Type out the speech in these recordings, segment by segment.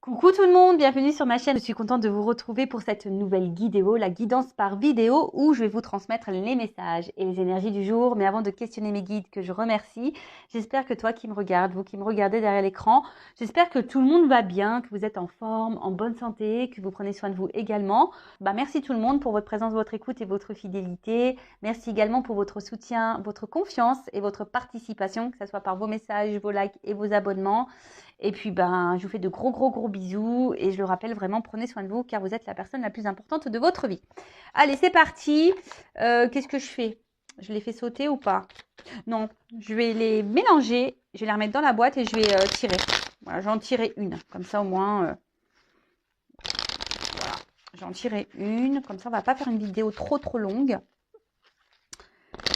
Coucou tout le monde, bienvenue sur ma chaîne. Je suis contente de vous retrouver pour cette nouvelle vidéo, la guidance par vidéo, où je vais vous transmettre les messages et les énergies du jour. Mais avant de questionner mes guides, que je remercie, j'espère que toi qui me regardes, vous qui me regardez derrière l'écran, j'espère que tout le monde va bien, que vous êtes en forme, en bonne santé, que vous prenez soin de vous également. Merci tout le monde pour votre présence, votre écoute et votre fidélité. Merci également pour votre soutien, votre confiance et votre participation, que ce soit par vos messages, vos likes et vos abonnements. Et puis, je vous fais de gros bisous. Et je le rappelle, vraiment, prenez soin de vous car vous êtes la personne la plus importante de votre vie. Allez, c'est parti. Qu'est-ce que je fais? Je les fais sauter ou pas? Non, je vais les mélanger. Je vais les remettre dans la boîte et je vais tirer. Voilà, j'en tirer une. Comme ça, au moins, voilà. J'en tirer une. Comme ça, on va pas faire une vidéo trop longue.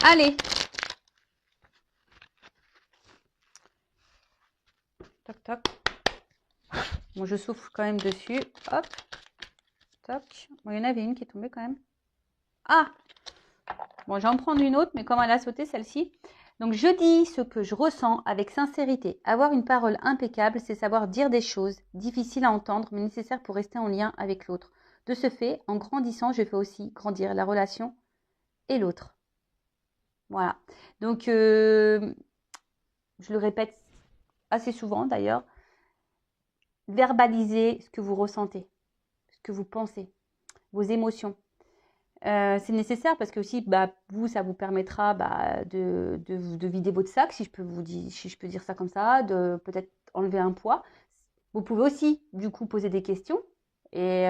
Allez. Toc, toc. Bon, je souffle quand même dessus. Hop. Toc. Bon, il y en avait une qui est tombée quand même. Ah! Bon, j'en prends une autre, mais comme elle a sauté celle-ci. Donc, je dis ce que je ressens avec sincérité. Avoir une parole impeccable, c'est savoir dire des choses difficiles à entendre, mais nécessaires pour rester en lien avec l'autre. De ce fait, en grandissant, je fais aussi grandir la relation et l'autre. Voilà. Donc, je le répète assez souvent d'ailleurs. Verbalisez ce que vous ressentez, ce que vous pensez, vos émotions. C'est nécessaire parce que aussi, vous, ça vous permettra de vider votre sac, si je peux dire ça comme ça, de peut-être enlever un poids. Vous pouvez aussi, du coup, poser des questions. Et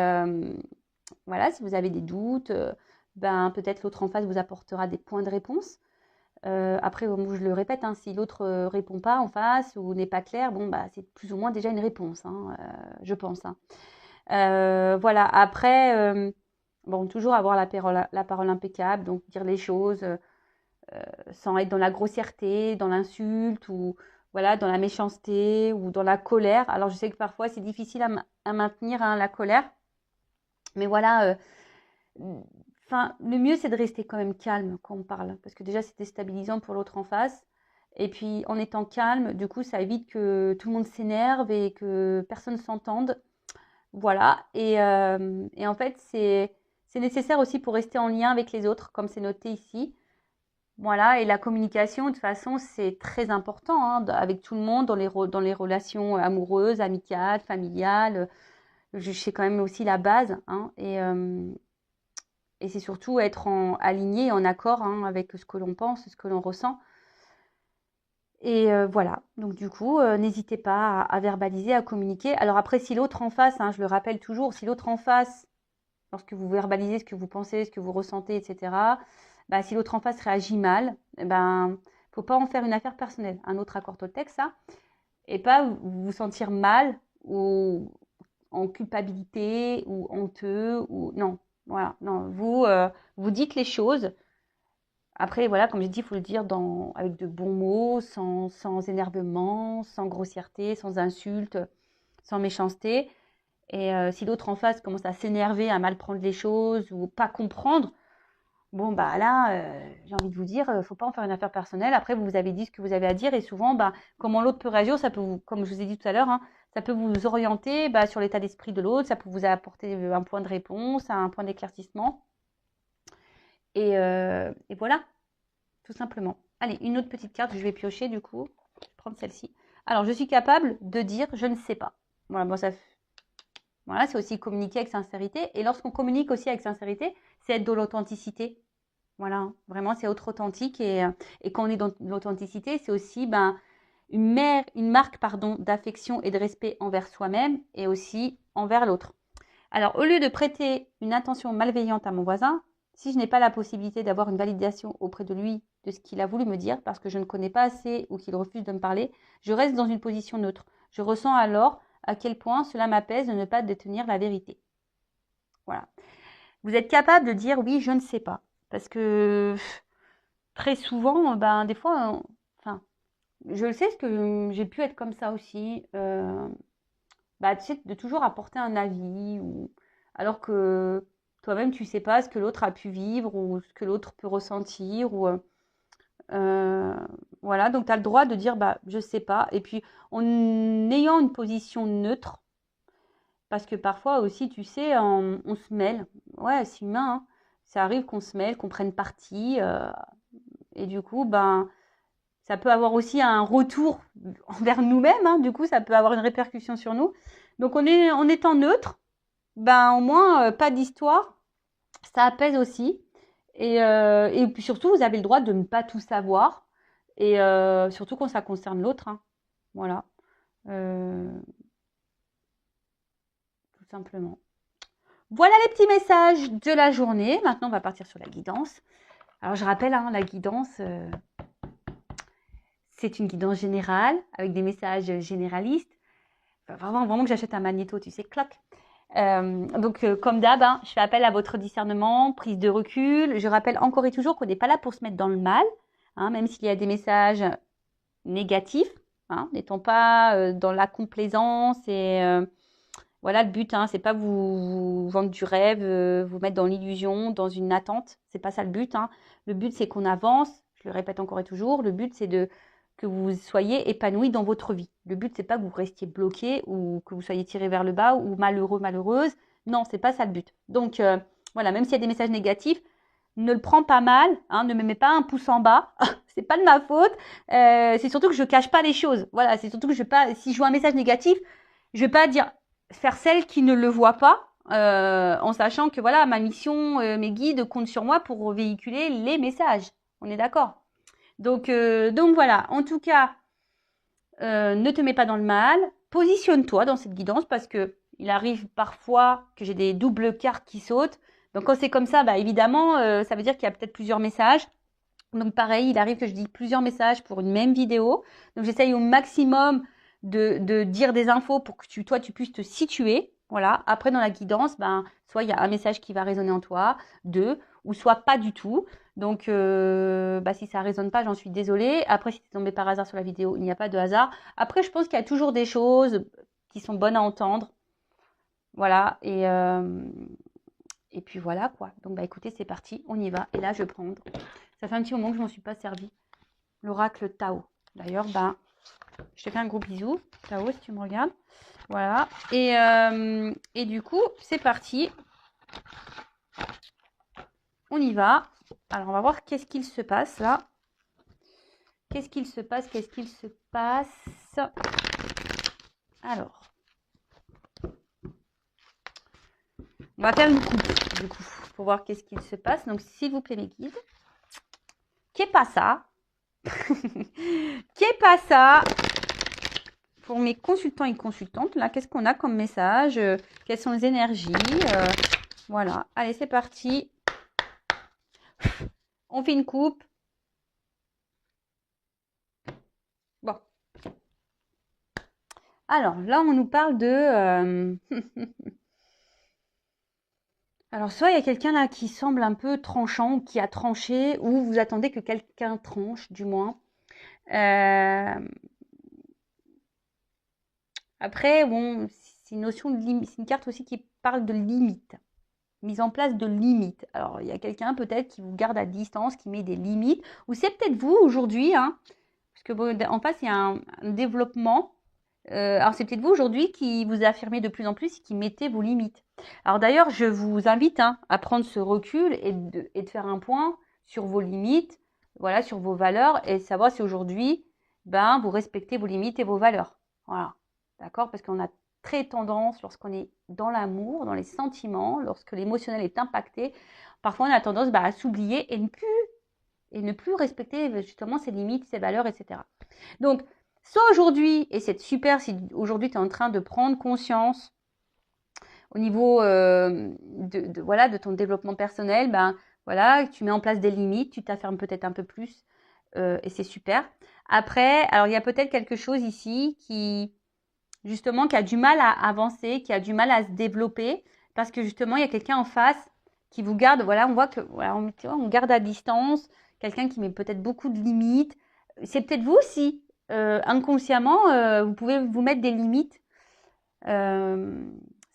voilà, si vous avez des doutes, peut-être l'autre en face vous apportera des points de réponse. Après, je le répète, hein, si l'autre répond pas en face ou n'est pas clair, c'est plus ou moins déjà une réponse, hein, je pense. Hein. Voilà, après... toujours avoir la parole impeccable, donc dire les choses sans être dans la grossièreté, dans l'insulte ou voilà, dans la méchanceté ou dans la colère. Alors je sais que parfois c'est difficile à maintenir hein, la colère, mais voilà, le mieux c'est de rester quand même calme quand on parle, parce que déjà c'est déstabilisant pour l'autre en face. Et puis en étant calme, du coup ça évite que tout le monde s'énerve et que personne ne s'entende. Voilà, et en fait, c'est nécessaire aussi pour rester en lien avec les autres, comme c'est noté ici. Voilà, et la communication, de toute façon, c'est très important hein, avec tout le monde dans les relations amoureuses, amicales, familiales. C'est quand même aussi la base. Hein, et c'est surtout être aligné, en accord hein, avec ce que l'on pense, ce que l'on ressent. Et voilà, donc du coup, n'hésitez pas à verbaliser, à communiquer. Alors après, si l'autre en face, hein, je le rappelle toujours, si l'autre en face lorsque vous verbalisez ce que vous pensez, ce que vous ressentez, etc., si l'autre en face réagit mal, faut pas en faire une affaire personnelle. Un autre accord Toltec, ça, et pas vous sentir mal ou en culpabilité ou honteux ou non. Voilà, non, vous dites les choses. Après, voilà, comme j'ai dit, il faut le dire avec de bons mots, sans énervement, sans grossièreté, sans insulte, sans méchanceté. Et si l'autre en face commence à s'énerver, à mal prendre les choses ou pas comprendre, là, j'ai envie de vous dire, faut pas en faire une affaire personnelle. Après, vous avez dit ce que vous avez à dire et souvent, comment l'autre peut réagir, ça peut vous, comme je vous ai dit tout à l'heure, hein, ça peut vous orienter sur l'état d'esprit de l'autre, ça peut vous apporter un point de réponse, un point d'éclaircissement. Et voilà, tout simplement. Allez, une autre petite carte, je vais piocher du coup. Je vais prendre celle-ci. Alors, je suis capable de dire je ne sais pas. Voilà, voilà, c'est aussi communiquer avec sincérité. Et lorsqu'on communique aussi avec sincérité, c'est être dans l'authenticité. Voilà, vraiment, c'est être authentique. Et quand on est dans l'authenticité, c'est aussi une marque d'affection et de respect envers soi-même et aussi envers l'autre. Alors, au lieu de prêter une intention malveillante à mon voisin, si je n'ai pas la possibilité d'avoir une validation auprès de lui de ce qu'il a voulu me dire parce que je ne connais pas assez ou qu'il refuse de me parler, je reste dans une position neutre. Je ressens alors à quel point cela m'apaise de ne pas détenir la vérité. Voilà. Vous êtes capable de dire oui, je ne sais pas. Parce que très souvent, des fois, je le sais parce que j'ai pu être comme ça aussi. Tu sais, de toujours apporter un avis, alors que toi-même, tu ne sais pas ce que l'autre a pu vivre ou ce que l'autre peut ressentir. Voilà, donc tu as le droit de dire je ne sais pas. Et puis, en ayant une position neutre, Parce que parfois aussi, tu sais, on se mêle. Ouais, c'est humain, hein. Ça arrive qu'on se mêle, qu'on prenne parti. Et du coup, ben, ça peut avoir aussi un retour envers nous-mêmes, hein. Du coup, ça peut avoir une répercussion sur nous. Donc, en étant neutre, ben, au moins, pas d'histoire. Ça apaise aussi. Et puis surtout, vous avez le droit de ne pas tout savoir. Et surtout quand ça concerne l'autre, hein. Voilà. Euh, tout simplement. Voilà les petits messages de la journée. Maintenant, on va partir sur la guidance. Alors, je rappelle, hein, la guidance, c'est une guidance générale avec des messages généralistes. Enfin, vraiment que j'achète un magnéto, tu sais, clac. Donc, comme d'hab, hein, je fais appel à votre discernement, prise de recul. Je rappelle encore et toujours qu'on n'est pas là pour se mettre dans le mal, hein, même s'il y a des messages négatifs, hein, n'étant pas dans la complaisance et voilà le but, hein, c'est pas vous vendre du rêve, vous mettre dans l'illusion, dans une attente, c'est pas ça le but, hein. Le but c'est qu'on avance, je le répète encore et toujours, le but c'est que vous soyez épanoui dans votre vie. Le but c'est pas que vous restiez bloqué ou que vous soyez tiré vers le bas ou malheureux, malheureuse. Non, c'est pas ça le but. Donc voilà, même s'il y a des messages négatifs, ne le prends pas mal, hein, ne me mets pas un pouce en bas, c'est pas de ma faute. C'est surtout que je cache pas les choses. Voilà, c'est surtout que si je vois un message négatif, je vais pas dire faire celle qui ne le voit pas, en sachant que voilà, ma mission, mes guides comptent sur moi pour véhiculer les messages. On est d'accord. Donc voilà. En tout cas, ne te mets pas dans le mal. Positionne-toi dans cette guidance parce que il arrive parfois que j'ai des doubles cartes qui sautent. Donc quand c'est comme ça, bah évidemment, ça veut dire qu'il y a peut-être plusieurs messages. Donc pareil, il arrive que je dise plusieurs messages pour une même vidéo. Donc j'essaye au maximum de dire des infos pour que toi, tu puisses te situer. Voilà. Après, dans la guidance, ben, soit il y a un message qui va résonner en toi, deux, ou soit pas du tout. Donc, si ça résonne pas, j'en suis désolée. Après, si tu es tombé par hasard sur la vidéo, il n'y a pas de hasard. Après, je pense qu'il y a toujours des choses qui sont bonnes à entendre. Voilà. Et puis voilà quoi. Donc, bah écoutez, c'est parti, on y va. Et là, je vais prendre. Ça fait un petit moment que je m'en suis pas servi. L'oracle Tao. D'ailleurs, je te fais un gros bisou. Tao, si tu me regardes. Voilà. Et du coup, c'est parti. On y va. Alors, on va voir qu'est-ce qu'il se passe là. Qu'est-ce qu'il se passe? Qu'est-ce qu'il se passe? Alors. On va faire une coupe, du coup, pour voir qu'est-ce qu'il se passe. Donc, s'il vous plaît, mes guides. Qu'est pas ça? Qu'est pas ça? Pour mes consultants et consultantes, là, qu'est-ce qu'on a comme message? Quelles sont les énergies? Voilà. Allez, c'est parti. On fait une coupe. Bon. Alors, là, on nous parle de... Alors, soit il y a quelqu'un là qui semble un peu tranchant, ou qui a tranché, ou vous attendez que quelqu'un tranche, du moins. Après, bon, c'est une notion de limite. C'est une carte aussi qui parle de limite. Mise en place de limites. Alors, il y a quelqu'un peut-être qui vous garde à distance, qui met des limites. Ou c'est peut-être vous aujourd'hui, hein. Parce que bon, en face, il y a un développement. Alors, c'est peut-être vous aujourd'hui qui vous affirmez de plus en plus et qui mettez vos limites. Alors d'ailleurs, je vous invite, hein, à prendre ce recul et de faire un point sur vos limites, voilà, sur vos valeurs et savoir si aujourd'hui, vous respectez vos limites et vos valeurs. Voilà, d'accord? Parce qu'on a très tendance, lorsqu'on est dans l'amour, dans les sentiments, lorsque l'émotionnel est impacté, parfois on a tendance à s'oublier et ne plus respecter justement ses limites, ses valeurs, etc. Donc, soit aujourd'hui, et c'est super si aujourd'hui tu es en train de prendre conscience au niveau de ton développement personnel, voilà, tu mets en place des limites, tu t'affirmes peut-être un peu plus et c'est super. Après, alors il y a peut-être quelque chose ici qui a du mal à avancer, qui a du mal à se développer parce que justement il y a quelqu'un en face qui vous garde, voilà, on voit que voilà, on garde à distance, quelqu'un qui met peut-être beaucoup de limites. C'est peut-être vous aussi, inconsciemment, vous pouvez vous mettre des limites.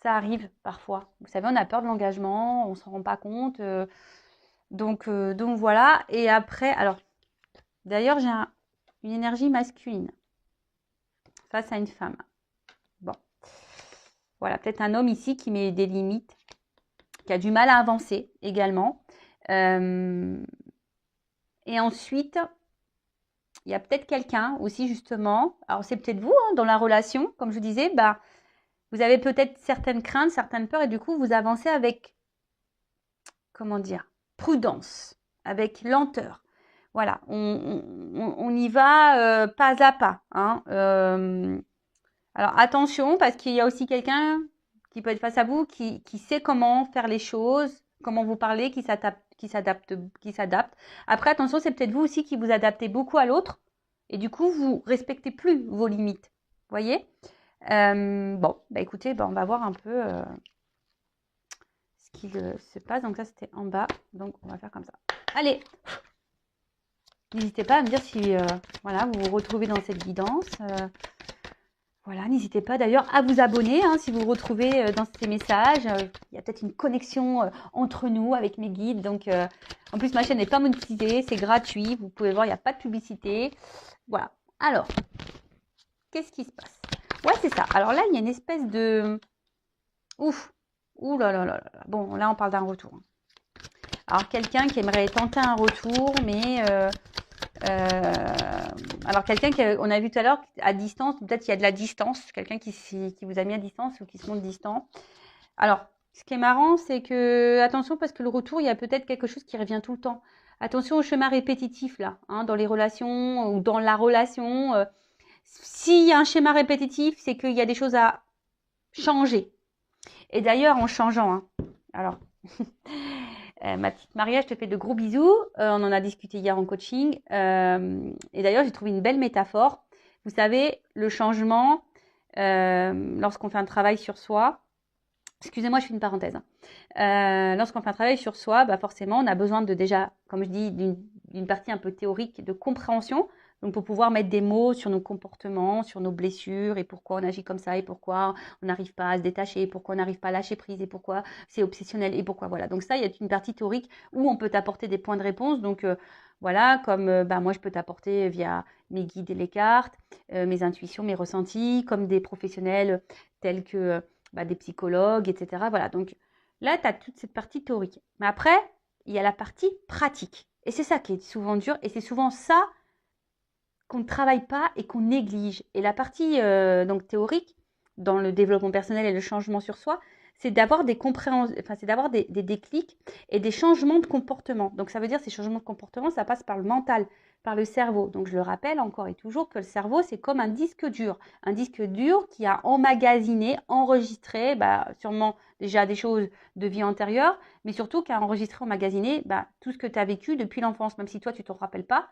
Ça arrive parfois. Vous savez, on a peur de l'engagement, on s'en rend pas compte. Donc voilà. Et après, alors, d'ailleurs, j'ai une énergie masculine face à une femme. Bon. Voilà, peut-être un homme ici qui met des limites, qui a du mal à avancer également. Et ensuite, il y a peut-être quelqu'un aussi justement, alors c'est peut-être vous dans la relation, comme je vous disais, bah, vous avez peut-être certaines craintes, certaines peurs et du coup vous avancez avec, comment dire, prudence, avec lenteur. Voilà, on y va pas à pas. Hein. Alors attention parce qu'il y a aussi quelqu'un qui peut être face à vous, qui sait comment faire les choses, comment vous parler, qui s'adapte. Après, attention, c'est peut-être vous aussi qui vous adaptez beaucoup à l'autre et du coup, vous respectez plus vos limites. Vous voyez bon, bah écoutez, bah, on va voir un peu ce qu'il se passe. Donc ça, c'était en bas. Donc, on va faire comme ça. Allez, n'hésitez pas à me dire si voilà, vous vous retrouvez dans cette guidance. Voilà, n'hésitez pas d'ailleurs à vous abonner hein, si vous vous retrouvez dans ces messages. Il y a peut-être une connexion entre nous avec mes guides. Donc, en plus, ma chaîne n'est pas monétisée, c'est gratuit. Vous pouvez voir, il n'y a pas de publicité. Voilà. Alors, qu'est-ce qui se passe? Ouais, c'est ça. Alors là, il y a une espèce de... Ouf. Ouh là là là là. Bon, là, on parle d'un retour. Alors, quelqu'un qui aimerait tenter un retour, mais... alors quelqu'un qu'on a vu tout à l'heure à distance, peut-être qu'il y a de la distance, quelqu'un qui vous a mis à distance ou qui se montre distant. Alors, ce qui est marrant, c'est que, attention, parce que le retour, il y a peut-être quelque chose qui revient tout le temps. Attention au chemin répétitif, là, hein, dans les relations ou dans la relation. S'il y a un schéma répétitif, c'est qu'il y a des choses à changer. Et d'ailleurs, en changeant, hein, alors... ma petite Maria, je te fais de gros bisous. On en a discuté hier en coaching. Et d'ailleurs, j'ai trouvé une belle métaphore. Vous savez, le changement, lorsqu'on fait un travail sur soi, excusez-moi, je fais une parenthèse. Lorsqu'on fait un travail sur soi, bah forcément, on a besoin de déjà, comme je dis, d'une partie un peu théorique de compréhension. Donc, pour pouvoir mettre des mots sur nos comportements, sur nos blessures et pourquoi on agit comme ça et pourquoi on n'arrive pas à se détacher, pourquoi on n'arrive pas à lâcher prise et pourquoi c'est obsessionnel et pourquoi, voilà. Donc, ça, il y a une partie théorique où on peut t'apporter des points de réponse. Donc, voilà, comme bah, moi, je peux t'apporter via mes guides et les cartes, mes intuitions, mes ressentis, comme des professionnels tels que bah, des psychologues, etc. Voilà, donc là, tu as toute cette partie théorique. Mais après, il y a la partie pratique. Et c'est ça qui est souvent dur et c'est souvent ça qu'on ne travaille pas et qu'on néglige. Et la partie donc théorique, dans le développement personnel et le changement sur soi, c'est d'avoir des compréhensions, enfin, c'est d'avoir des déclics et des changements de comportement. Donc ça veut dire ces changements de comportement, ça passe par le mental, par le cerveau. Donc je le rappelle encore et toujours que le cerveau, c'est comme un disque dur qui a emmagasiné, enregistré, bah, sûrement déjà des choses de vie antérieure, mais surtout qui a enregistré, emmagasiné bah, tout ce que tu as vécu depuis l'enfance, même si toi tu ne te rappelles pas.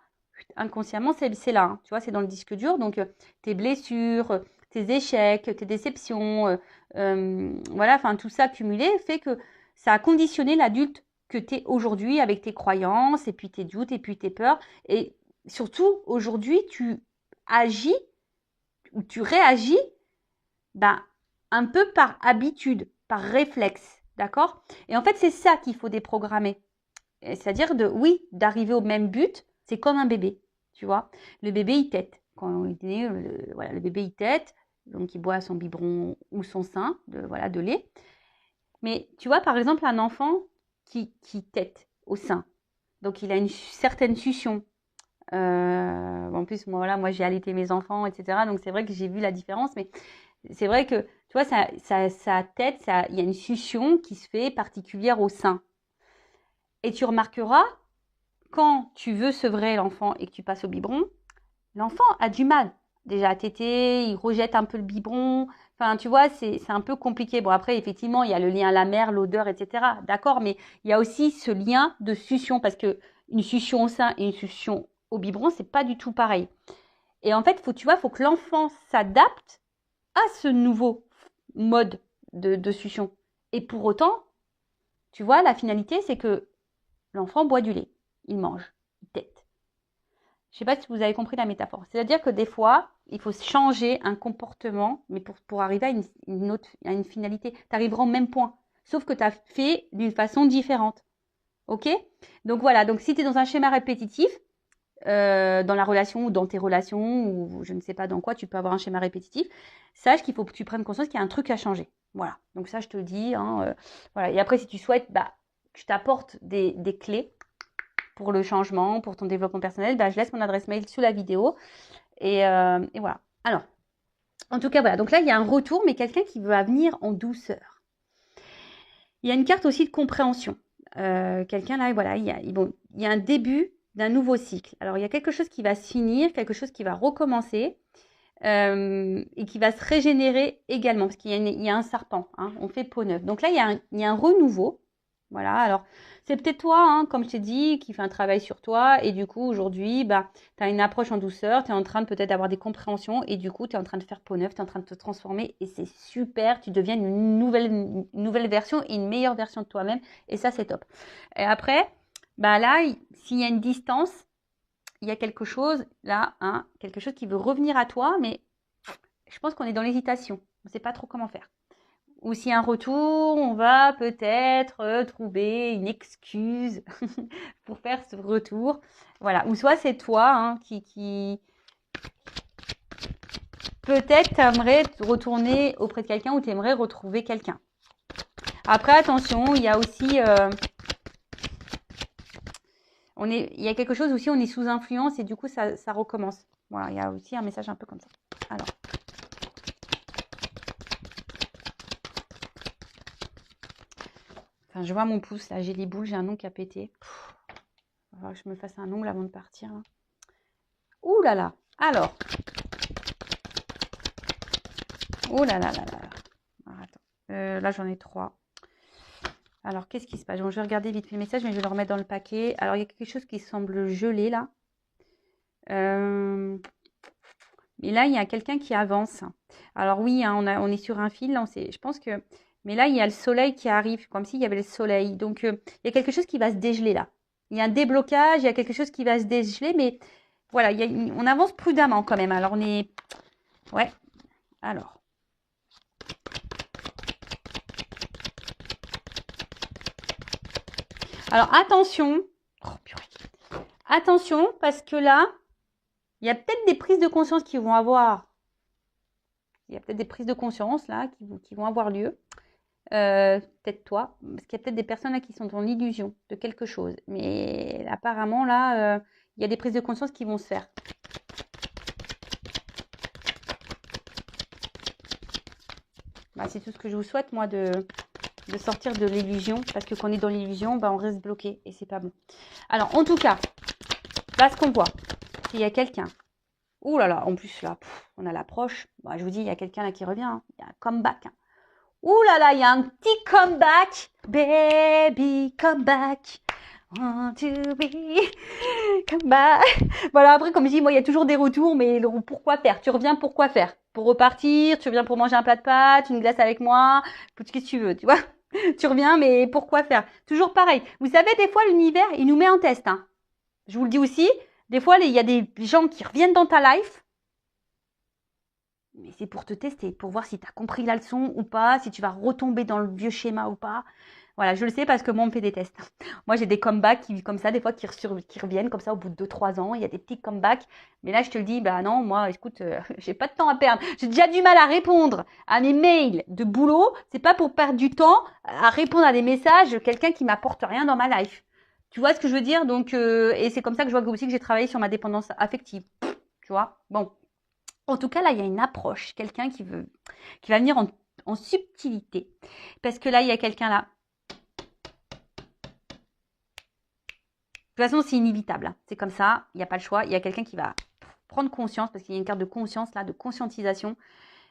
Inconsciemment, c'est là, hein, tu vois, c'est dans le disque dur. Donc, tes blessures, tes échecs, tes déceptions, voilà, enfin, tout ça cumulé fait que ça a conditionné l'adulte que tu es aujourd'hui avec tes croyances, et puis tes doutes, et puis tes peurs. Et surtout, aujourd'hui, tu agis ou tu réagis ben, un peu par habitude, par réflexe, d'accord? Et en fait, c'est ça qu'il faut déprogrammer. C'est-à-dire oui, d'arriver au même but, c'est comme un bébé, tu vois. Le bébé, il tète. Quand il est né, voilà, le bébé, il tète, donc il boit son biberon ou son sein, de lait. Mais tu vois, par exemple, un enfant qui tète au sein, donc il a une certaine succion. En plus, moi j'ai allaité mes enfants, etc. Donc c'est vrai que j'ai vu la différence, mais c'est vrai que, tu vois, sa tête, il y a une succion qui se fait particulière au sein. Et tu remarqueras, quand tu veux sevrer l'enfant et que tu passes au biberon, l'enfant a du mal déjà à téter, il rejette un peu le biberon. Enfin, tu vois, c'est un peu compliqué. Bon, après, effectivement, il y a le lien à la mère, l'odeur, etc. D'accord, mais il y a aussi ce lien de succion parce que une succion au sein et une succion au biberon, c'est pas du tout pareil. Et en fait, faut que l'enfant s'adapte à ce nouveau mode de succion. Et pour autant, tu vois, la finalité, c'est que l'enfant boit du lait, il mange, il tète. Je ne sais pas si vous avez compris la métaphore. C'est-à-dire que des fois, il faut changer un comportement, mais pour arriver à une finalité. Tu arriveras au même point, sauf que tu as fait d'une façon différente. Ok? Donc voilà, donc si tu es dans un schéma répétitif, dans la relation ou dans tes relations, ou je ne sais pas dans quoi, tu peux avoir un schéma répétitif, sache qu'il faut que tu prennes conscience qu'il y a un truc à changer. Voilà, donc ça, je te le dis. Hein, voilà. Et après, si tu souhaites bah, que je t'apporte des clés pour le changement, pour ton développement personnel, bah, je laisse mon adresse mail sous la vidéo. Et voilà. Alors, en tout cas, voilà. Donc là, il y a un retour, mais quelqu'un qui veut venir en douceur. Il y a une carte aussi de compréhension. Quelqu'un là, voilà, il y a un début d'un nouveau cycle. Alors, il y a quelque chose qui va se finir, quelque chose qui va recommencer et qui va se régénérer également, parce qu'il y a un serpent. Hein, on fait peau neuve. Donc là, il y a un renouveau. Voilà, alors c'est peut-être toi, hein, comme je t'ai dit, qui fait un travail sur toi, et du coup, aujourd'hui, bah, tu as une approche en douceur, tu es en train de peut-être d'avoir des compréhensions, et du coup, tu es en train de faire peau neuve, tu es en train de te transformer, et c'est super, tu deviens une nouvelle version et une meilleure version de toi-même, et ça, c'est top. Et après, bah là, s'il y a une distance, il y a quelque chose, là, hein, quelque chose qui veut revenir à toi, mais je pense qu'on est dans l'hésitation, on ne sait pas trop comment faire. Ou s'il y a un retour, on va peut-être trouver une excuse pour faire ce retour. Voilà. Ou soit c'est toi hein, qui peut-être t'aimerais retourner auprès de quelqu'un ou t'aimerais retrouver quelqu'un. Après, attention, il y a aussi... il y a quelque chose aussi, on est sous influence et du coup, ça recommence. Voilà, il y a aussi un message un peu comme ça. Alors... Enfin, je vois mon pouce, là, j'ai les boules, j'ai un ongle qui a pété. Il va falloir que je me fasse un ongle avant de partir. Hein. Ouh là là. Alors. Oh là là là là. Alors, attends. Là, j'en ai 3. Alors, qu'est-ce qui se passe? Bon, je vais regarder vite fait le message, mais je vais le remettre dans le paquet. Alors, il y a quelque chose qui semble gelé, là. Mais là, il y a quelqu'un qui avance. Alors oui, hein, on est sur un fil. Là, je pense que... Mais là, il y a le soleil qui arrive, comme s'il y avait le soleil. Donc, il y a quelque chose qui va se dégeler, là. Il y a un déblocage, il y a quelque chose qui va se dégeler, mais voilà, on avance prudemment quand même. Alors, on est... Ouais. Alors... Alors, attention. Oh, purée. Attention, parce que là, il y a peut-être des prises de conscience qui vont avoir. Il y a peut-être des prises de conscience là qui vont avoir lieu. Peut-être toi, parce qu'il y a peut-être des personnes là qui sont dans l'illusion de quelque chose. Mais apparemment là, il y a des prises de conscience qui vont se faire. Bah, c'est tout ce que je vous souhaite, moi, de sortir de l'illusion. Parce que quand on est dans l'illusion, bah, on reste bloqué et c'est pas bon. Alors, en tout cas, là, ce qu'on voit, il y a quelqu'un. Ouh là là, en plus là, on a l'approche. Bah, je vous dis, il y a quelqu'un là qui revient. Hein. Il y a un comeback. Hein. Ouh là là, il y a un petit comeback. Baby, come back. Want to be come back. Voilà, après, comme je dis, moi, il y a toujours des retours, mais pourquoi faire? Tu reviens pour quoi faire? Pour repartir? Tu reviens pour manger un plat de pâtes, une glace avec moi? Qu'est-ce que tu veux, tu vois? Tu reviens, mais pourquoi faire? Toujours pareil. Vous savez, des fois, l'univers, il nous met en test. Hein. Je vous le dis aussi. Des fois, il y a des gens qui reviennent dans ta life. Mais c'est pour te tester, pour voir si tu as compris la leçon ou pas, si tu vas retomber dans le vieux schéma ou pas. Voilà, je le sais parce que moi, on me fait des tests. Moi, j'ai des comebacks comme ça, des fois, qui reviennent comme ça au bout de 2-3 ans. Il y a des petits comebacks. Mais là, je te le dis, bah non, moi, écoute, j'ai pas de temps à perdre. J'ai déjà du mal à répondre à mes mails de boulot. C'est pas pour perdre du temps à répondre à des messages de quelqu'un qui m'apporte rien dans ma life. Tu vois ce que je veux dire? Donc, et c'est comme ça que je vois aussi que j'ai travaillé sur ma dépendance affective. Tu vois? Bon. En tout cas, là, il y a une approche, quelqu'un qui va venir en subtilité. Parce que là, il y a quelqu'un là. De toute façon, c'est inévitable. Hein. C'est comme ça, il n'y a pas le choix. Il y a quelqu'un qui va prendre conscience, parce qu'il y a une carte de conscience là, de conscientisation,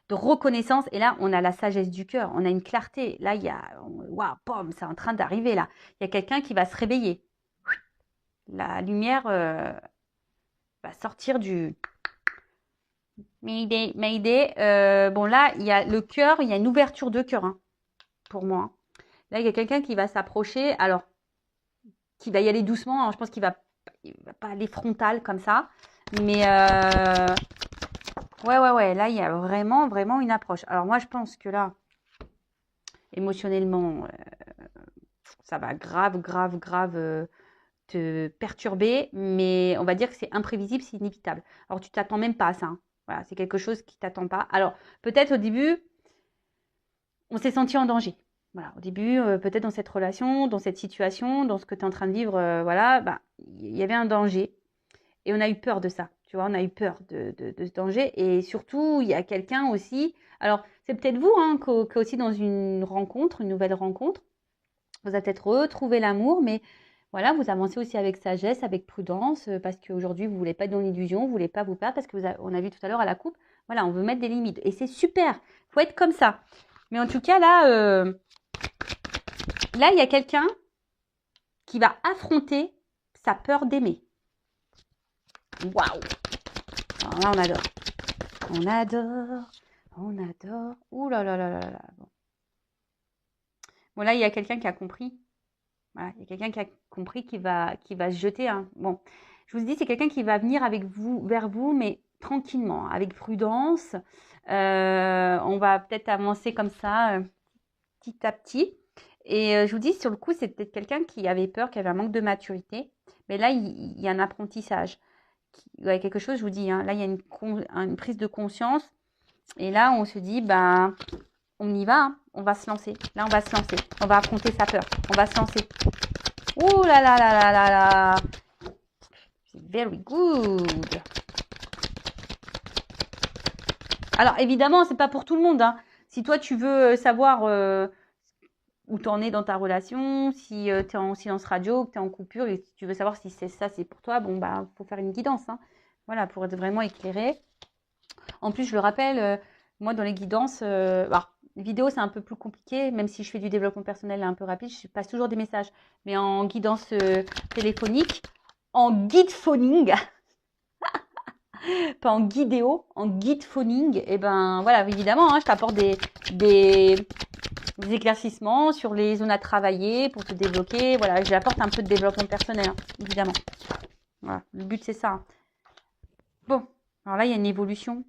de reconnaissance. Et là, on a la sagesse du cœur, on a une clarté. Là, il y a, waouh, pom, c'est en train d'arriver là. Il y a quelqu'un qui va se réveiller. La lumière va sortir du... Mayday. Bon, là, il y a le cœur, il y a une ouverture de cœur, hein, pour moi. Hein. Là, il y a quelqu'un qui va s'approcher, alors, qui va y aller doucement. Hein, je pense qu'il va pas aller frontal comme ça. Mais, ouais. Là, il y a vraiment une approche. Alors, moi, je pense que là, émotionnellement, ça va grave te perturber. Mais on va dire que c'est imprévisible, c'est inévitable. Alors, tu t'attends même pas à ça. Hein. Voilà, c'est quelque chose qui t'attend pas. Alors, peut-être au début, on s'est senti en danger. Voilà, au début, peut-être dans cette relation, dans cette situation, dans ce que tu es en train de vivre, voilà, bah, il y avait un danger. Et on a eu peur de ça, tu vois, on a eu peur de ce danger. Et surtout, il y a quelqu'un aussi, alors c'est peut-être vous, hein, aussi dans une rencontre, une nouvelle rencontre, vous avez peut-être retrouvé l'amour, mais voilà, vous avancez aussi avec sagesse, avec prudence, parce qu'aujourd'hui, vous ne voulez pas être dans l'illusion, vous ne voulez pas vous perdre, parce que on a vu tout à l'heure à la coupe, voilà, on veut mettre des limites. Et c'est super, il faut être comme ça. Mais en tout cas, là, il y a quelqu'un qui va affronter sa peur d'aimer. Waouh! Alors là, on adore. On adore. On adore. Ouh là là là là là. Bon, là, il y a quelqu'un qui a compris. Voilà, il y a quelqu'un qui a compris qui va se jeter. Hein. Bon, je vous dis, c'est quelqu'un qui va venir avec vous, vers vous, mais tranquillement, avec prudence. On va peut-être avancer comme ça, petit à petit. Et je vous dis, sur le coup, c'est peut-être quelqu'un qui avait peur, qui avait un manque de maturité. Mais là, il y a un apprentissage. Il y a quelque chose, je vous dis, hein, là, il y a une prise de conscience. Et là, on se dit, ben, on y va, hein, on va se lancer. Là, on va se lancer. On va affronter sa peur. On va se lancer. Ouh là là là là là là. Very good. Alors, évidemment, c'est pas pour tout le monde. Hein. Si toi, tu veux savoir où tu en es dans ta relation, si tu es en silence radio, que tu es en coupure, et si tu veux savoir si c'est ça, c'est pour toi, bon, bah, faut faire une guidance. Hein. Voilà, pour être vraiment éclairé. En plus, je le rappelle, moi, dans les guidances, alors, les vidéos, c'est un peu plus compliqué, même si je fais du développement personnel un peu rapide, je passe toujours des messages. Mais en guidance téléphonique, en guide phoning, pas en guidéo, en guide phoning, et ben voilà, évidemment, hein, je t'apporte des éclaircissements sur les zones à travailler pour te débloquer. Voilà, j'apporte un peu de développement personnel, hein, évidemment. Voilà, le but, c'est ça. Hein. Bon, alors là, il y a une évolution.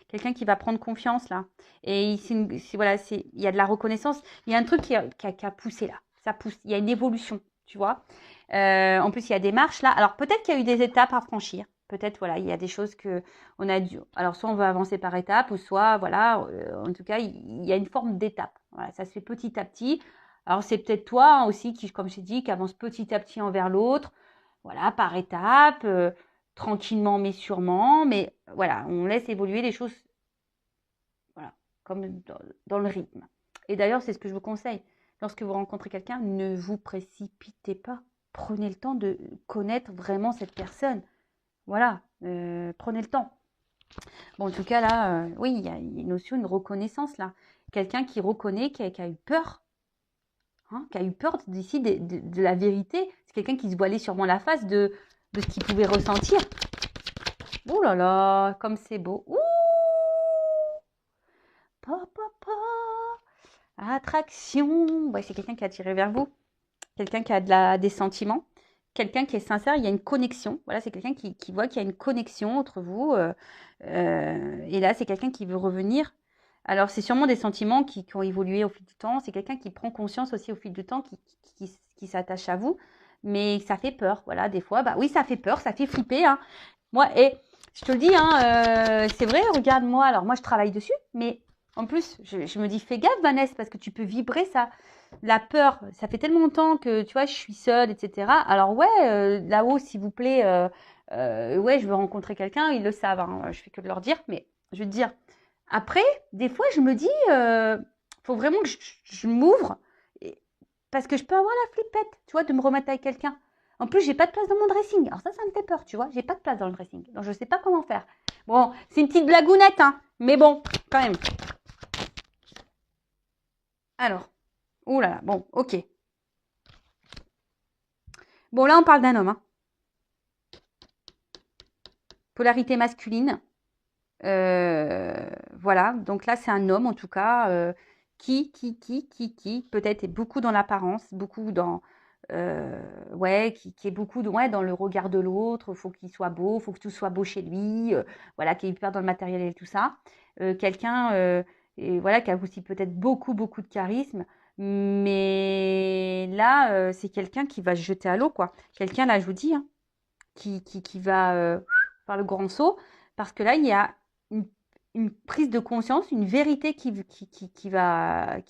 Quelqu'un qui va prendre confiance là. Et voilà, il y a de la reconnaissance. Il y a un truc qui a poussé là. Ça pousse. Il y a une évolution, tu vois. En plus, il y a des marches là. Alors peut-être qu'il y a eu des étapes à franchir. Peut-être, voilà, il y a des choses que on a dû. Alors soit on veut avancer par étapes, ou soit, voilà, en tout cas, il y a une forme d'étape. Voilà, ça se fait petit à petit. Alors c'est peut-être toi hein, aussi qui, comme je t'ai dit, qui avance petit à petit envers l'autre. Voilà, par étapes. Tranquillement mais sûrement, mais voilà, on laisse évoluer les choses voilà, comme dans le rythme. Et d'ailleurs, c'est ce que je vous conseille. Lorsque vous rencontrez quelqu'un, ne vous précipitez pas. Prenez le temps de connaître vraiment cette personne. Voilà, prenez le temps. Bon, en tout cas, là, oui, il y a une notion, une reconnaissance, là. Quelqu'un qui reconnaît, qui a eu peur, hein, qui a eu peur d'ici de la vérité. C'est quelqu'un qui se voilait sûrement la face de ce qu'il pouvait ressentir. Ouh là là, comme c'est beau. Ouh, papa, attraction. Ouais, c'est quelqu'un qui a attiré vers vous. Quelqu'un qui a des sentiments. Quelqu'un qui est sincère. Il y a une connexion. Voilà, c'est quelqu'un qui voit qu'il y a une connexion entre vous. Et là, c'est quelqu'un qui veut revenir. Alors, c'est sûrement des sentiments qui ont évolué au fil du temps. C'est quelqu'un qui prend conscience aussi au fil du temps, qui s'attache à vous. Mais ça fait peur. Voilà, des fois, bah oui, ça fait peur, ça fait flipper. Hein. Moi, et je te le dis, hein, c'est vrai, regarde-moi. Alors, moi, je travaille dessus, mais en plus, je me dis, fais gaffe, Vanessa, parce que tu peux vibrer ça. La peur, ça fait tellement longtemps que, tu vois, je suis seule, etc. Alors, ouais, là-haut, s'il vous plaît, ouais, je veux rencontrer quelqu'un, ils le savent. Hein, je fais que de leur dire, mais je veux te dire, après, des fois, je me dis, faut vraiment que je m'ouvre, parce que je peux avoir la flippette, tu vois, de me remettre avec quelqu'un. En plus, j'ai pas de place dans mon dressing. Alors ça me fait peur, tu vois. J'ai pas de place dans le dressing. Donc je sais pas comment faire. Bon, c'est une petite blagounette, hein. Mais bon, quand même. Alors, ouh là là, bon, ok. Bon, là, on parle d'un homme. Hein. Polarité masculine. Voilà, donc là, c'est un homme, en tout cas, qui, peut-être est beaucoup dans l'apparence, beaucoup dans... ouais, qui est beaucoup ouais, dans le regard de l'autre, faut qu'il soit beau, faut que tout soit beau chez lui, voilà, qui est hyper dans le matériel et tout ça. Quelqu'un, et voilà, qui a aussi peut-être beaucoup, beaucoup de charisme, mais là, c'est quelqu'un qui va se jeter à l'eau, quoi. Quelqu'un, là, je vous dis, hein, qui va faire le grand saut, parce que là, il y a une prise de conscience, une vérité qui va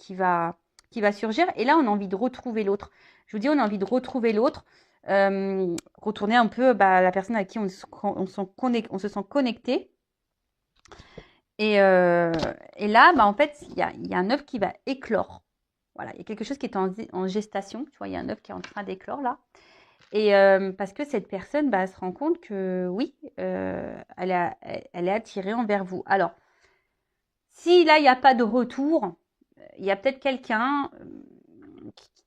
surgir. Et là, on a envie de retrouver l'autre. Je vous dis, on a envie de retrouver l'autre, retourner un peu la personne à qui on se sent connecté. Et là, en fait, il y a un œuf qui va éclore. Voilà, il y a quelque chose qui est en gestation. Tu vois, il y a un œuf qui est en train d'éclore là. Et parce que cette personne se rend compte que oui, elle est attirée envers vous. Alors, si là, il n'y a pas de retour, il y a peut-être quelqu'un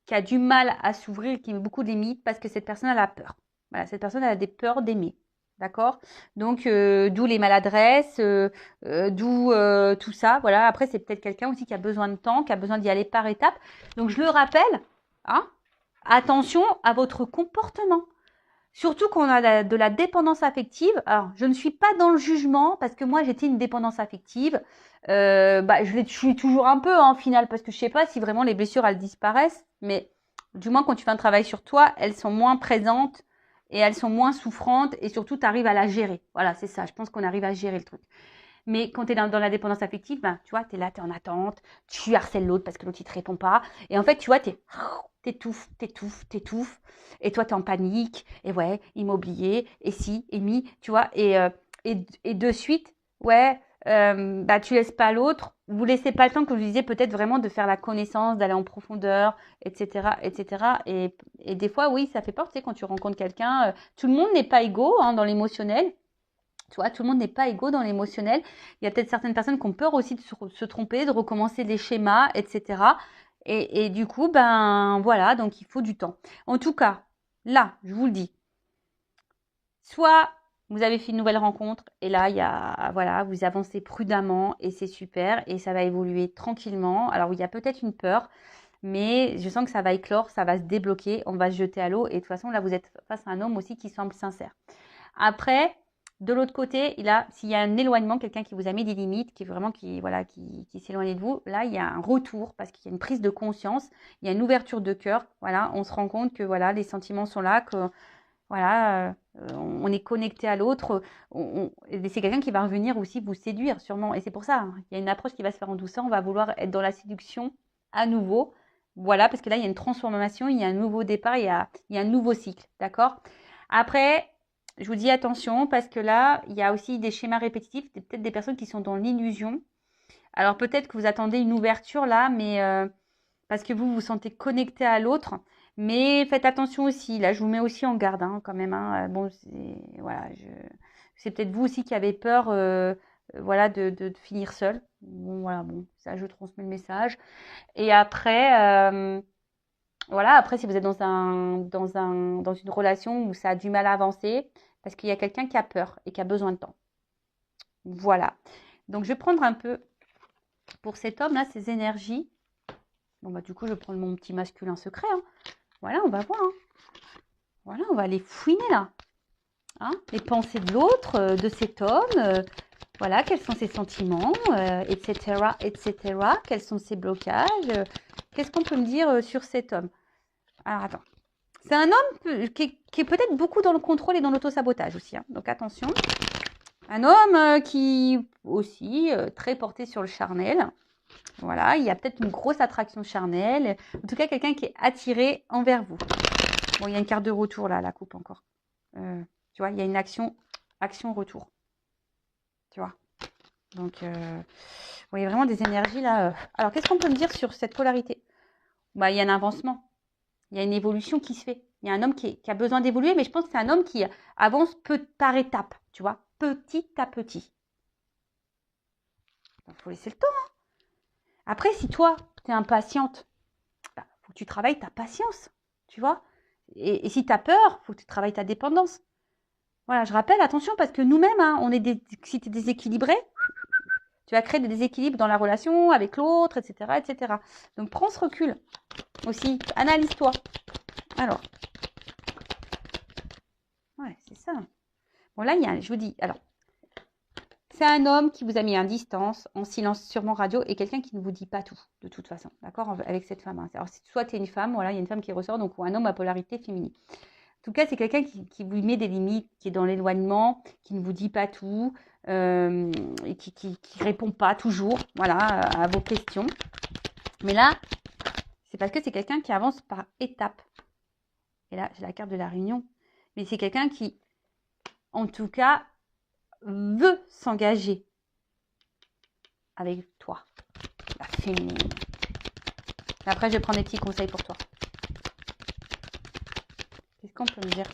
qui a du mal à s'ouvrir, qui met beaucoup de limites parce que cette personne, elle a peur. Voilà, cette personne, elle a des peurs d'aimer. D'accord? Donc, d'où les maladresses, d'où tout ça. Voilà. Après, c'est peut-être quelqu'un aussi qui a besoin de temps, qui a besoin d'y aller par étapes. Donc, je le rappelle, hein, attention à votre comportement. Surtout quand on a de la dépendance affective. Alors, je ne suis pas dans le jugement parce que moi, j'étais une dépendance affective. Je suis toujours un peu en final parce que je sais pas si vraiment les blessures, elles disparaissent. Mais du moins, quand tu fais un travail sur toi, elles sont moins présentes et elles sont moins souffrantes. Et surtout, tu arrives à la gérer. Voilà, c'est ça. Je pense qu'on arrive à gérer le truc. Mais quand tu es dans la dépendance affective, tu vois, tu es là, tu es en attente, tu harcèles l'autre parce que l'autre, il te répond pas. Et en fait, tu vois, t'étouffes. Et toi, tu es en panique. Et ouais, il m'a oublié. Et si, et mi, tu vois. Et de suite, ouais, tu laisses pas l'autre. Vous laissez pas le temps, comme je vous disais, peut-être vraiment de faire la connaissance, d'aller en profondeur, etc., etc. Et des fois, oui, ça fait peur, tu sais, quand tu rencontres quelqu'un. Tout le monde n'est pas égaux dans l'émotionnel. Tu vois, tout le monde n'est pas égaux dans l'émotionnel. Il y a peut-être certaines personnes qui ont peur aussi de se tromper, de recommencer les schémas, etc. Et du coup, voilà, donc il faut du temps. En tout cas, là, je vous le dis, soit vous avez fait une nouvelle rencontre et là, voilà, vous avancez prudemment et c'est super et ça va évoluer tranquillement. Alors, il y a peut-être une peur, mais je sens que ça va éclore, ça va se débloquer, on va se jeter à l'eau et de toute façon, là, vous êtes face à un homme aussi qui semble sincère. Après, de l'autre côté, s'il y a un éloignement, quelqu'un qui vous a mis des limites, qui s'éloigne de vous, là, il y a un retour parce qu'il y a une prise de conscience, il y a une ouverture de cœur. Voilà, on se rend compte que voilà, les sentiments sont là, que voilà, on est connecté à l'autre. C'est quelqu'un qui va revenir aussi vous séduire, sûrement. Et c'est pour ça, hein, il y a une approche qui va se faire en douceur. On va vouloir être dans la séduction à nouveau. Voilà, parce que là, il y a une transformation, il y a un nouveau départ, il y a un nouveau cycle. D'accord? Après, je vous dis attention parce que là, il y a aussi des schémas répétitifs, peut-être des personnes qui sont dans l'illusion. Alors peut-être que vous attendez une ouverture là, mais parce que vous vous sentez connecté à l'autre. Mais faites attention aussi. Là, je vous mets aussi en garde quand même. Bon, c'est peut-être vous aussi qui avez peur voilà, de finir seul. Bon, voilà, bon, ça, je transmets le message. Et après, voilà, après, si vous êtes dans une relation où ça a du mal à avancer, parce qu'il y a quelqu'un qui a peur et qui a besoin de temps. Voilà. Donc, je vais prendre un peu pour cet homme-là, ses énergies. Bon, du coup, je vais prendre mon petit masculin secret. Voilà, on va voir. Voilà, on va aller fouiner là. Les pensées de l'autre, de cet homme. Voilà, quels sont ses sentiments, etc., etc. Quels sont ses blocages. Qu'est-ce qu'on peut me dire sur cet homme? Alors, attends. C'est un homme qui est peut-être beaucoup dans le contrôle et dans l'autosabotage aussi. Donc, attention. Un homme qui aussi très porté sur le charnel. Voilà, il y a peut-être une grosse attraction charnelle. En tout cas, quelqu'un qui est attiré envers vous. Bon, il y a une carte de retour là, la coupe encore. Tu vois, il y a une action-retour. Tu vois. Donc, il y a vraiment des énergies là. Alors, qu'est-ce qu'on peut me dire sur cette polarité? Il y a un avancement. Il y a une évolution qui se fait. Il y a un homme qui a besoin d'évoluer, mais je pense que c'est un homme qui avance par étapes, tu vois, petit à petit. Il faut laisser le temps. Après, si toi, tu es impatiente, faut que tu travailles ta patience, tu vois. Et si tu as peur, faut que tu travailles ta dépendance. Voilà, je rappelle, attention, parce que nous-mêmes, si tu es déséquilibré, tu vas créer des déséquilibres dans la relation avec l'autre, etc., etc. Donc, prends ce recul aussi. Analyse-toi. Alors. Ouais, c'est ça. Bon, là, je vous dis, alors, c'est un homme qui vous a mis en distance, en silence, sûrement radio, et quelqu'un qui ne vous dit pas tout, de toute façon, d'accord, avec cette femme. Alors, soit tu es une femme, voilà, il y a une femme qui ressort, donc, ou un homme à polarité féminine. En tout cas, c'est quelqu'un qui vous met des limites, qui est dans l'éloignement, qui ne vous dit pas tout, et qui répond pas toujours, voilà, à vos questions. Mais là, c'est parce que c'est quelqu'un qui avance par étapes. Et là, j'ai la carte de la réunion. Mais c'est quelqu'un qui, en tout cas, veut s'engager avec toi, la féminine. Après, je vais prendre des petits conseils pour toi. Qu'est-ce qu'on peut me dire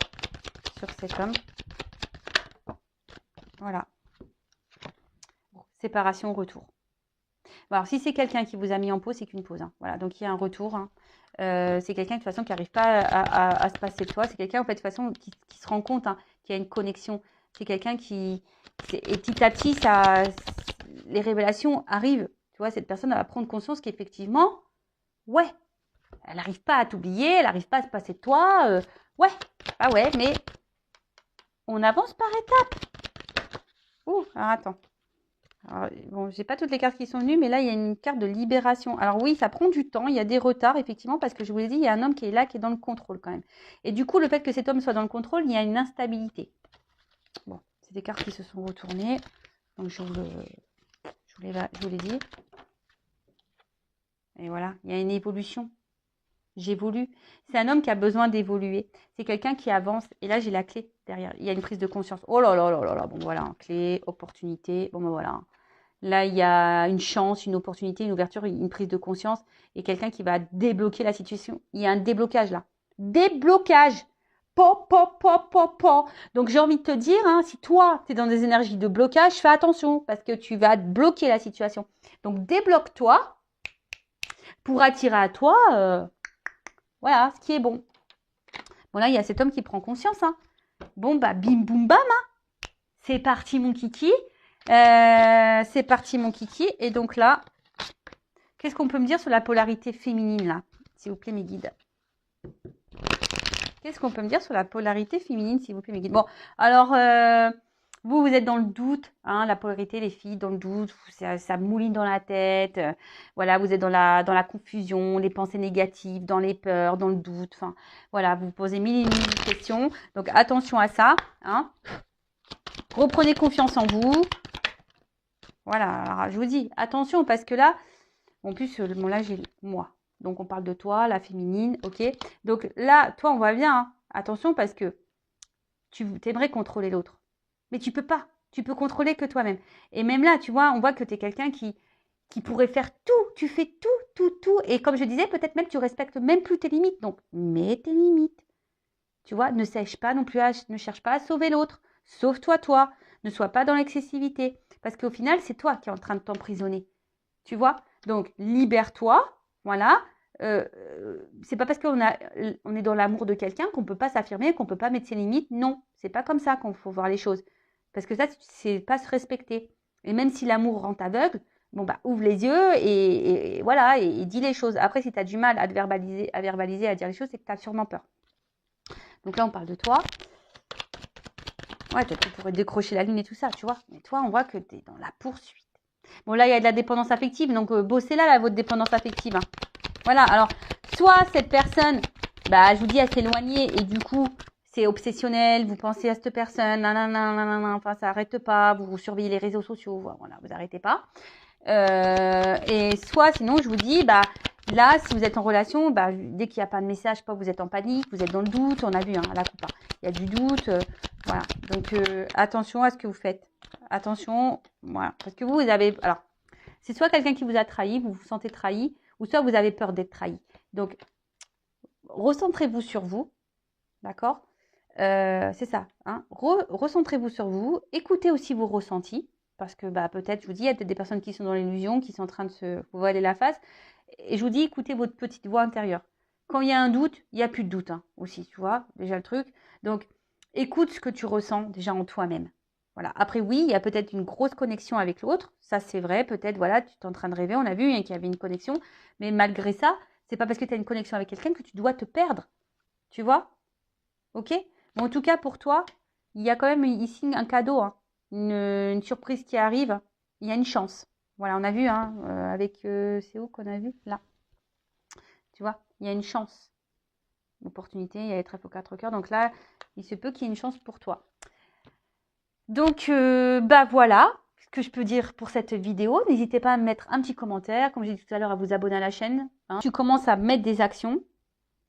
sur cet homme? Voilà. Séparation, retour. Bon, alors, si c'est quelqu'un qui vous a mis en pause, c'est qu'une pause. Hein. Voilà, donc il y a un retour. Hein. C'est quelqu'un de toute façon qui n'arrive pas à se passer de toi. C'est quelqu'un en fait de toute façon qui se rend compte hein, qu'il y a une connexion. C'est quelqu'un qui et petit à petit les révélations arrivent. Tu vois, cette personne elle va prendre conscience qu'effectivement, ouais, elle n'arrive pas à t'oublier, elle n'arrive pas à se passer de toi. Ouais, ah ouais, mais on avance par étapes. Ouh, alors attends. Alors, bon, j'ai pas toutes les cartes qui sont venues, mais là, il y a une carte de libération. Alors oui, ça prend du temps, il y a des retards, effectivement, parce que je vous l'ai dit, il y a un homme qui est là, qui est dans le contrôle quand même. Et du coup, le fait que cet homme soit dans le contrôle, il y a une instabilité. Bon, c'est des cartes qui se sont retournées. Donc, je vous l'ai dit. Et voilà, il y a une évolution. J'évolue. C'est un homme qui a besoin d'évoluer. C'est quelqu'un qui avance. Et là, j'ai la clé derrière. Il y a une prise de conscience. Oh là là là là là. Bon, voilà, clé, opportunité. Bon, ben voilà. Là, il y a une chance, une opportunité, une ouverture, une prise de conscience et quelqu'un qui va débloquer la situation. Il y a un déblocage là. Déblocage. Po. Donc, j'ai envie de te dire, hein, si toi, tu es dans des énergies de blocage, fais attention parce que tu vas bloquer la situation. Donc, débloque-toi pour attirer à toi, voilà, ce qui est bon. Bon, là, il y a cet homme qui prend conscience. Hein. Bon, bah, bim, boum, bam. Hein. C'est parti, mon kiki. C'est parti, mon kiki. Et donc là, qu'est-ce qu'on peut me dire sur la polarité féminine, là? S'il vous plaît, mes guides. Qu'est-ce qu'on peut me dire sur la polarité féminine, s'il vous plaît, mes guides? Bon, alors, vous êtes dans le doute, hein, la polarité, les filles, dans le doute, ça mouline dans la tête, voilà, vous êtes dans la confusion, les pensées négatives, dans les peurs, dans le doute, enfin, voilà, vous posez mille et mille questions, donc attention à ça, hein. Reprenez confiance en vous, voilà, alors, je vous dis, attention, parce que là, en plus, bon, là, j'ai moi. Donc, on parle de toi, la féminine, ok. Donc là, toi, on voit bien. Hein. Attention parce que tu aimerais contrôler l'autre. Mais tu peux pas. Tu peux contrôler que toi-même. Et même là, tu vois, on voit que tu es quelqu'un qui pourrait faire tout. Tu fais tout. Et comme je disais, peut-être même tu respectes même plus tes limites. Donc, mets tes limites. Tu vois, ne cherche pas non plus ne cherche pas à sauver l'autre. Sauve-toi, toi. Ne sois pas dans l'excessivité. Parce qu'au final, c'est toi qui es en train de t'emprisonner. Tu vois? Donc, libère-toi. Voilà. C'est pas parce qu'on est dans l'amour de quelqu'un qu'on peut pas s'affirmer, qu'on peut pas mettre ses limites. Non, c'est pas comme ça qu'on faut voir les choses. Parce que ça, c'est pas se respecter. Et même si l'amour rend aveugle, bon bah ouvre les yeux et voilà, et dis les choses. Après, si tu as du mal à te verbaliser, à dire les choses, c'est que tu as sûrement peur. Donc là, on parle de toi. Ouais, tu pourrais décrocher la lune et tout ça, tu vois. Mais toi, on voit que tu es dans la poursuite. Bon, là, il y a de la dépendance affective, donc bossez là, votre dépendance affective. Hein. Voilà, alors, soit cette personne, bah, je vous dis, elle s'est éloignée et du coup, c'est obsessionnel, vous pensez à cette personne, nanana, enfin, ça n'arrête pas, vous surveillez les réseaux sociaux, voilà, vous n'arrêtez pas. Et soit, sinon, je vous dis, bah, là, si vous êtes en relation, bah, dès qu'il n'y a pas de message, pas vous êtes en panique, vous êtes dans le doute, on a vu, hein, la coupe, hein. Il y a du doute, voilà. Donc, attention à ce que vous faites. Attention, voilà. Parce que vous avez, alors, c'est soit quelqu'un qui vous a trahi, vous vous sentez trahi, ou soit vous avez peur d'être trahi. Donc, recentrez-vous sur vous, d'accord? C'est ça, hein. Recentrez-vous sur vous, écoutez aussi vos ressentis, parce que bah, peut-être, je vous dis, il y a peut-être des personnes qui sont dans l'illusion, qui sont en train de se voiler la face, et je vous dis, écoutez votre petite voix intérieure. Quand il y a un doute, il n'y a plus de doute hein, aussi, tu vois, déjà le truc. Donc, écoute ce que tu ressens déjà en toi-même. Voilà. Après, oui, il y a peut-être une grosse connexion avec l'autre. Ça, c'est vrai. Peut-être, voilà, tu es en train de rêver. On a vu hein, qu'il y avait une connexion. Mais malgré ça, c'est pas parce que tu as une connexion avec quelqu'un que tu dois te perdre. Tu vois? Ok? Mais en tout cas, pour toi, il y a quand même ici un cadeau, hein, une surprise qui arrive. Il y a une chance. Voilà, on a vu, hein, avec. C'est où qu'on a vu? Là. Tu vois? Il y a une chance. Une opportunité. Il y a les trèfles aux 4 cœurs. Donc là, il se peut qu'il y ait une chance pour toi. Donc, bah voilà ce que je peux dire pour cette vidéo. N'hésitez pas à me mettre un petit commentaire, comme j'ai dit tout à l'heure, à vous abonner à la chaîne. Hein. Tu commences à mettre des actions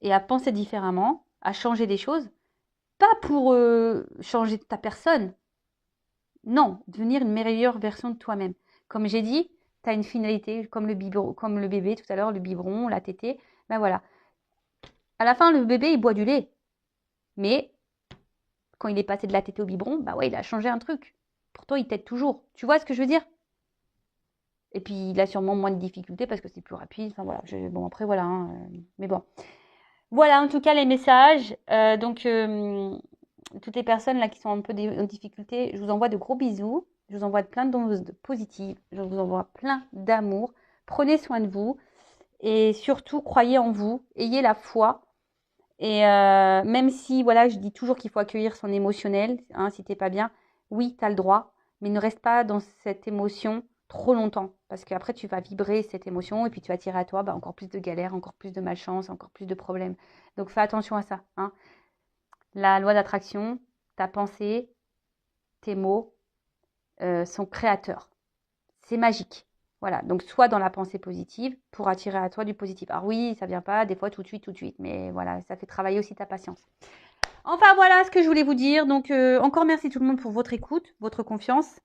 et à penser différemment, à changer des choses. Pas pour changer ta personne. Non, devenir une meilleure version de toi-même. Comme j'ai dit, tu as une finalité, comme le biberon, comme le bébé tout à l'heure, le biberon, la tétée. Ben voilà. À la fin, le bébé, il boit du lait. Mais quand il est passé de la tétée au biberon, bah ouais, il a changé un truc. Pourtant, il t'aide toujours. Tu vois ce que je veux dire? Et puis, il a sûrement moins de difficultés parce que c'est plus rapide. Enfin voilà. Bon, après, voilà. Hein, mais bon. Voilà, en tout cas, les messages. Toutes les personnes là qui sont un peu en difficulté, je vous envoie de gros bisous. Je vous envoie plein de doses positives. Je vous envoie plein d'amour. Prenez soin de vous. Et surtout, croyez en vous. Ayez la foi. Et même si, voilà, je dis toujours qu'il faut accueillir son émotionnel, hein, si t'es pas bien, oui, tu as le droit, mais ne reste pas dans cette émotion trop longtemps, parce qu'après, tu vas vibrer cette émotion et puis tu vas attirer à toi bah, encore plus de galères, encore plus de malchance, encore plus de problèmes. Donc, fais attention à ça. Hein. La loi d'attraction, ta pensée, tes mots sont créateurs. C'est magique. Voilà, donc sois dans la pensée positive pour attirer à toi du positif. Alors oui, ça vient pas des fois tout de suite, mais voilà, ça fait travailler aussi ta patience. Enfin voilà ce que je voulais vous dire. Donc encore merci tout le monde pour votre écoute, votre confiance.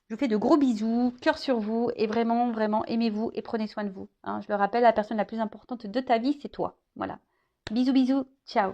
Je vous fais de gros bisous, cœur sur vous et vraiment, vraiment aimez-vous et prenez soin de vous. Hein, je le rappelle, la personne la plus importante de ta vie, c'est toi. Voilà. Bisous, bisous, ciao.